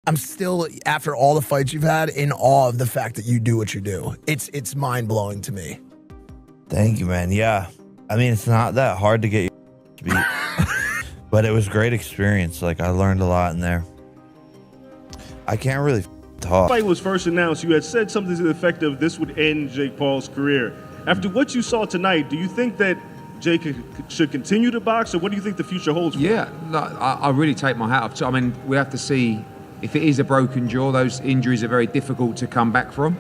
I'm still, after all the fights you've had, in awe of the fact that you do what you do. It's mind-blowing to me. Thank you, man. Yeah. I mean, it's not that hard to get your beat, but it was a great experience. Like, I learned a lot in there. I can't really talk. When the fight was first announced, you had said something to the effect of this would end Jake Paul's career. After what you saw tonight, do you think that Jake should continue to box, or what do you think the future holds for him? Yeah, no, I really take my hat off to. I mean, we have to see if it is a broken jaw. Those injuries are very difficult to come back from.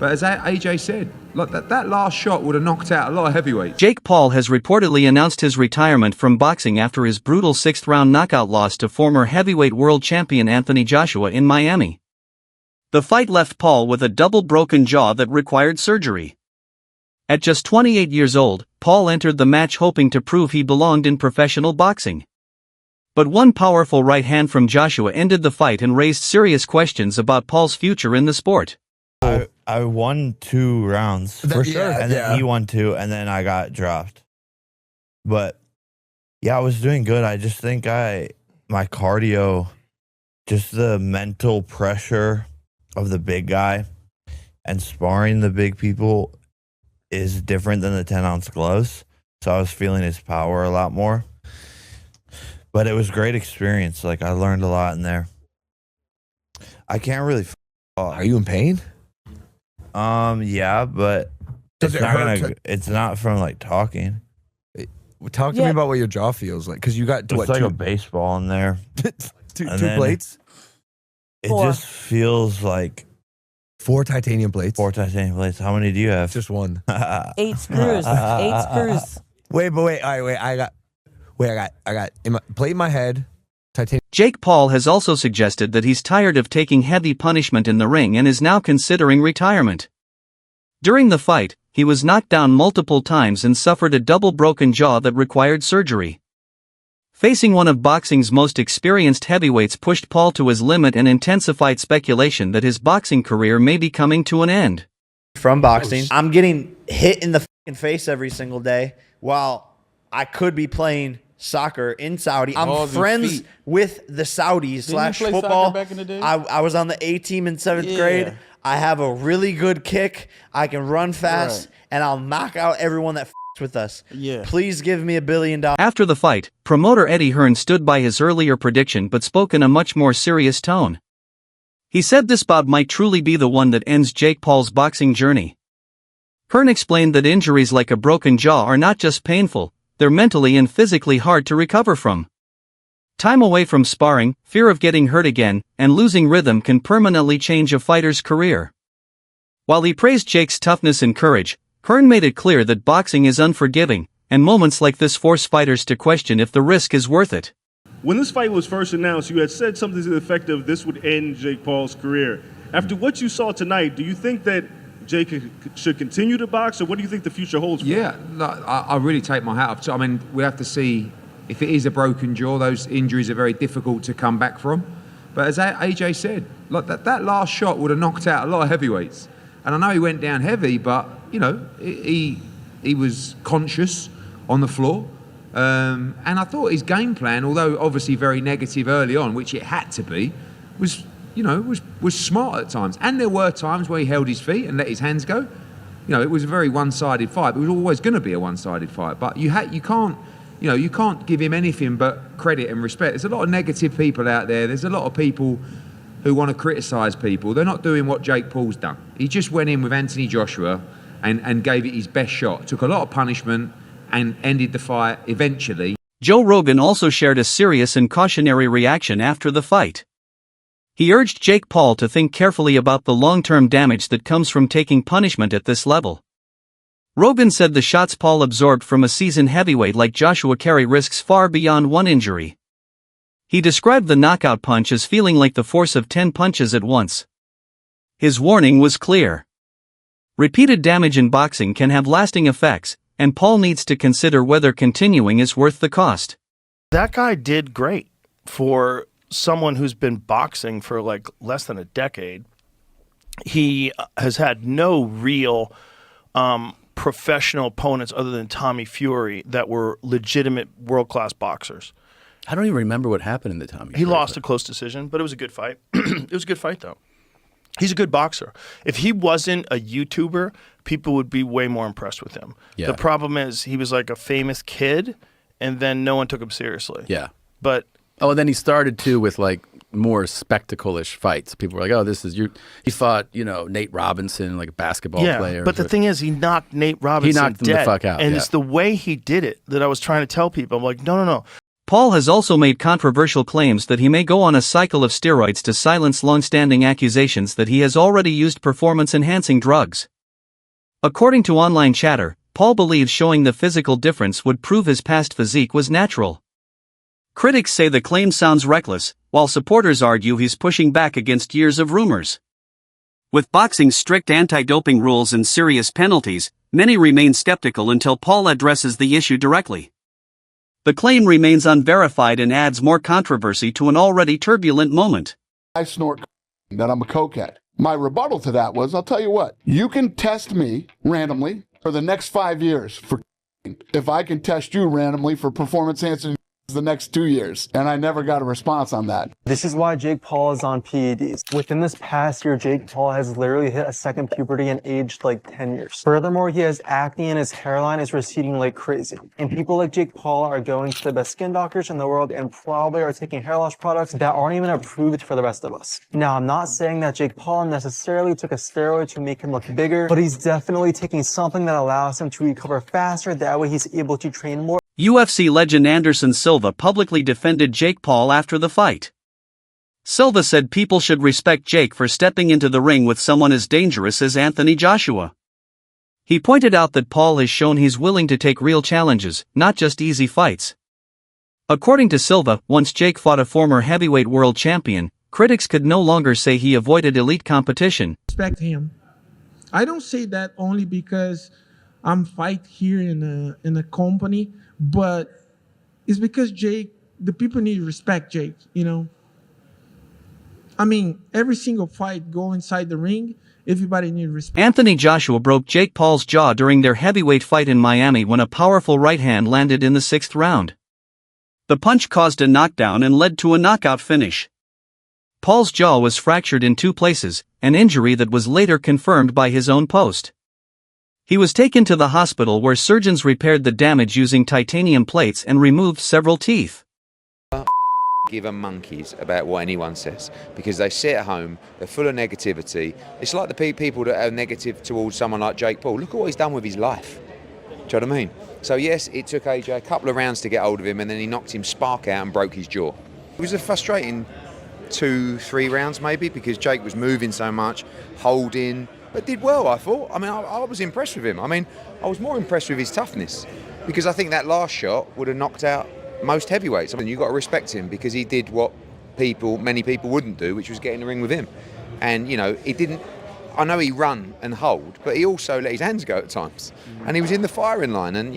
But as AJ said, like that last shot would have knocked out a lot of heavyweights. Jake Paul has reportedly announced his retirement from boxing after his brutal 6th-round knockout loss to former heavyweight world champion Anthony Joshua in Miami. The fight left Paul with a double broken jaw that required surgery. At just 28 years old, Paul entered the match hoping to prove he belonged in professional boxing. But one powerful right hand from Joshua ended the fight and raised serious questions about Paul's future in the sport. I won 2 rounds For sure. and then he won 2, and then I got dropped. But yeah, I was doing good. I just think my cardio, just the mental pressure of the big guy and sparring the big people is different than the 10-ounce gloves. So I was feeling his power a lot more. But it was a great experience. Like, I learned a lot in there. I can't really talk. Are you in pain? Yeah, but Does it hurt it's not from like talking. Talk to me about what your jaw feels like, because you got It's like a baseball in there. two then- plates, It just feels like 4 titanium plates. 4 titanium plates. How many do you have? Just 1. 8 screws. 8 screws. Wait, all right, wait. I got plate in my head. Titanium. Jake Paul has also suggested that he's tired of taking heavy punishment in the ring and is now considering retirement. During the fight, he was knocked down multiple times and suffered a double broken jaw that required surgery. Facing one of boxing's most experienced heavyweights pushed Paul to his limit and intensified speculation that his boxing career may be coming to an end. From boxing, I'm getting hit in the fucking face every single day while I could be playing soccer in Saudi. I'm friends with the Saudis slash football. Back in the day? I was on the A team in 7th grade. I have a really good kick. I can run fast, and I'll knock out everyone that with us. Please give me $1 billion. After the fight, promoter Eddie Hearn stood by his earlier prediction but spoke in a much more serious tone. He said this bout might truly be the one that ends Jake Paul's boxing journey. Hearn explained that injuries like a broken jaw are not just painful, they're mentally and physically hard to recover from. Time away from sparring, fear of getting hurt again, and losing rhythm can permanently change a fighter's career. While he praised Jake's toughness and courage, Hearn made it clear that boxing is unforgiving, and moments like this force fighters to question if the risk is worth it. When this fight was first announced, you had said something to the effect of this would end Jake Paul's career. After what you saw tonight, do you think that Jake should continue to box, or what do you think the future holds for him? Yeah, no, I really take my hat off to. I mean, we have to see if it is a broken jaw. Those injuries are very difficult to come back from. But as AJ said, like that last shot would have knocked out a lot of heavyweights. And I know he went down heavy, but you know he was conscious on the floor. And I thought his game plan, although obviously very negative early on, which it had to be, was smart at times. And there were times where he held his feet and let his hands go. You know, it was a very one-sided fight. It was always going to be a one-sided fight. But you can't give him anything but credit and respect. There's a lot of negative people out there. There's a lot of people who want to criticise people. They're not doing what Jake Paul's done. He just went in with Anthony Joshua and gave it his best shot. Took a lot of punishment and ended the fight eventually. Joe Rogan also shared a serious and cautionary reaction after the fight. He urged Jake Paul to think carefully about the long-term damage that comes from taking punishment at this level. Rogan said the shots Paul absorbed from a seasoned heavyweight like Joshua carry risks far beyond one injury. He described the knockout punch as feeling like the force of 10 punches at once. His warning was clear. Repeated damage in boxing can have lasting effects, and Paul needs to consider whether continuing is worth the cost. That guy did great for someone who's been boxing for like less than a decade. He has had no real professional opponents other than Tommy Fury that were legitimate world-class boxers. I don't even remember what happened in the Tommy. He lost a close decision, but it was a good fight. It was a good fight, though. He's a good boxer. If he wasn't a YouTuber, people would be way more impressed with him. Yeah. The problem is he was like a famous kid, and then no one took him seriously. Yeah. But and then he started too with like more spectacle-ish fights. People were like, "Oh, this is you." He fought, Nate Robinson, like a basketball player. But the thing is, he knocked Nate Robinson. He knocked him the fuck out. And it's the way he did it that I was trying to tell people. I'm like, no. Paul has also made controversial claims that he may go on a cycle of steroids to silence long-standing accusations that he has already used performance-enhancing drugs. According to online chatter, Paul believes showing the physical difference would prove his past physique was natural. Critics say the claim sounds reckless, while supporters argue he's pushing back against years of rumors. With boxing's strict anti-doping rules and serious penalties, many remain skeptical until Paul addresses the issue directly. The claim remains unverified and adds more controversy to an already turbulent moment. I snort that I'm a cokehead. My rebuttal to that was, I'll tell you what, you can test me randomly for the next 5 years for if I can test you randomly for performance enhancing the next 2 years. And I never got a response on that. This is why Jake Paul is on PEDs. Within this past year, Jake Paul has literally hit a second puberty and aged like 10 years. Furthermore, he has acne and his hairline is receding like crazy. And people like Jake Paul are going to the best skin doctors in the world and probably are taking hair loss products that aren't even approved for the rest of us. Now, I'm not saying that Jake Paul necessarily took a steroid to make him look bigger, but he's definitely taking something that allows him to recover faster. That way he's able to train more. UFC legend Anderson Silva publicly defended Jake Paul after the fight. Silva said people should respect Jake for stepping into the ring with someone as dangerous as Anthony Joshua. He pointed out that Paul has shown he's willing to take real challenges, not just easy fights. According to Silva, once Jake fought a former heavyweight world champion, critics could no longer say he avoided elite competition. Respect him. I don't say that only because I'm fight here in a company, but it's because Jake, the people need to respect Jake, I mean, every single fight, go inside the ring, everybody needs respect. Anthony Joshua broke Jake Paul's jaw during their heavyweight fight in Miami when a powerful right hand landed in the 6th round. The punch caused a knockdown and led to a knockout finish. Paul's jaw was fractured in 2 places, an injury that was later confirmed by his own post. He was taken to the hospital where surgeons repaired the damage using titanium plates and removed several teeth. Give a monkeys about what anyone says because they sit at home, they're full of negativity. It's like the people that are negative towards someone like Jake Paul. Look at what he's done with his life. Do you know what I mean? So yes, it took AJ a couple of rounds to get hold of him and then he knocked him spark out and broke his jaw. It was a frustrating 2-3 rounds maybe because Jake was moving so much, holding, but did well, I thought. I mean, I was impressed with him. I mean, I was more impressed with his toughness because I think that last shot would have knocked out most heavyweights. I mean, you've got to respect him because he did what many people wouldn't do, which was get in the ring with him. And, he didn't, I know he run and hold, but he also let his hands go at times. And he was in the firing line and,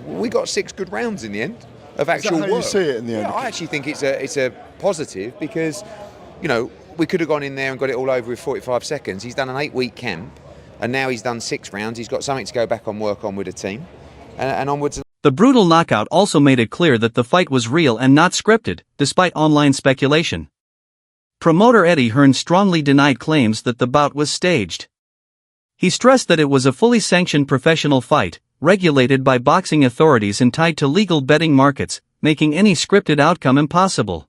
we got 6 good rounds in the end of actual work. Is that how you see it in the end? Yeah, I actually think it's a positive because, we could have gone in there and got it all over with 45 seconds. He's done an 8-week camp, and now he's done 6 rounds. He's got something to go back and work on with the team, and onwards. The brutal knockout also made it clear that the fight was real and not scripted, despite online speculation. Promoter Eddie Hearn strongly denied claims that the bout was staged. He stressed that it was a fully sanctioned professional fight, regulated by boxing authorities and tied to legal betting markets, making any scripted outcome impossible.